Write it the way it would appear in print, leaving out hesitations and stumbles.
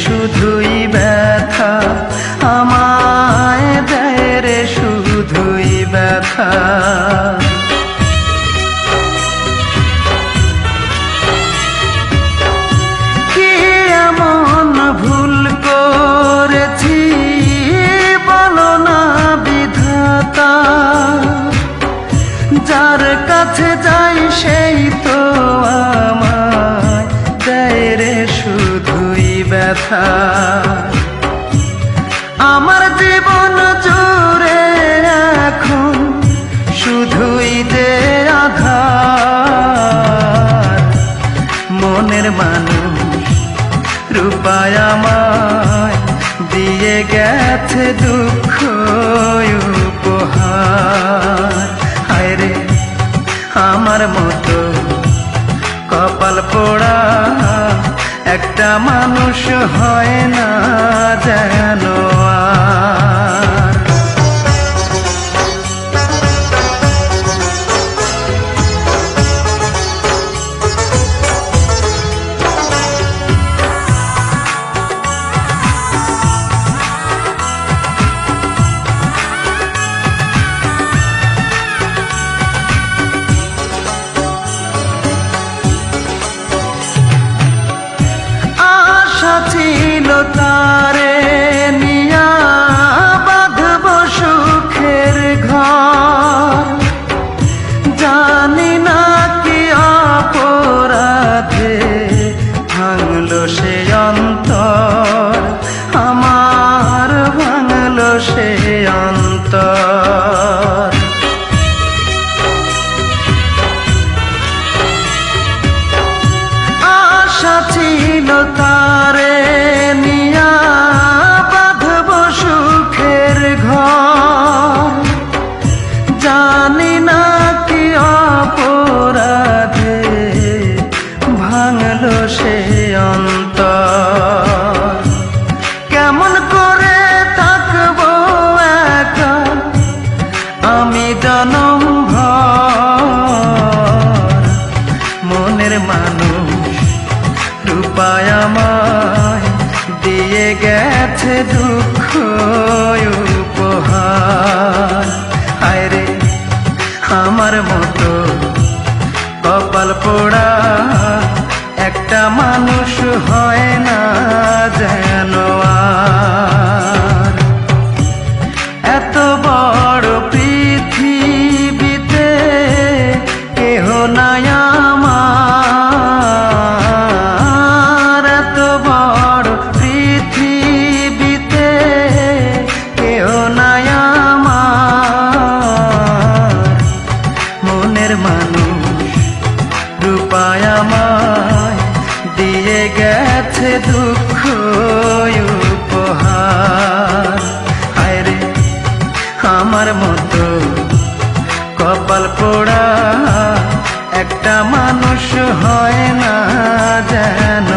শুধুই ব্যথা, আমায় দেয় রে শুধুই ব্যথা। কি এমন ভুল করেছি বলো না বিধাতা, যার কাছে যাই সেই তো আমায় দেয় রে শুধুই ব্যথা। আমার জীবন জুড়ে এখন শুধুই যে আঘাত, মনের মানুষ রূপায় আমায় দিয়ে গেছে দুঃখ উপহার। হায় রে আমার মতো কপাল পোড়া একটা মানুষ হয় না যেন আর। ছিল তারে নিয়া বাঁধব সুখের ঘর, জানি না কি অপরাধে ভাঙলো সে অন্তর, আমার ভাঙলো সে অন্তর। আশা ছিল তারে নিয়া বাঁধব সুখের ঘর, জানি না কি অপরাধে ভাঙলো সে অন্তর। কেমন করে থাকবো একা আমি জনম ভর, মনের মানুষ রূপায় আমায় দিয়ে গেছে দুঃখ উপহার। হায় রে আমার মতো কপাল পোড়া একটা মানুষ হয় না যেন আর। এত বড় পৃথিবীতে কেহ নাই আমার, এত বড় পৃথিবীতে কেহ নাই আমার, মনের মানুষ রূপায় আমায় দিয়ে গেছে দুঃখ উপহার। হায় রে আমার মতো কপাল পোড়া একটা মানুষ হয় না যেন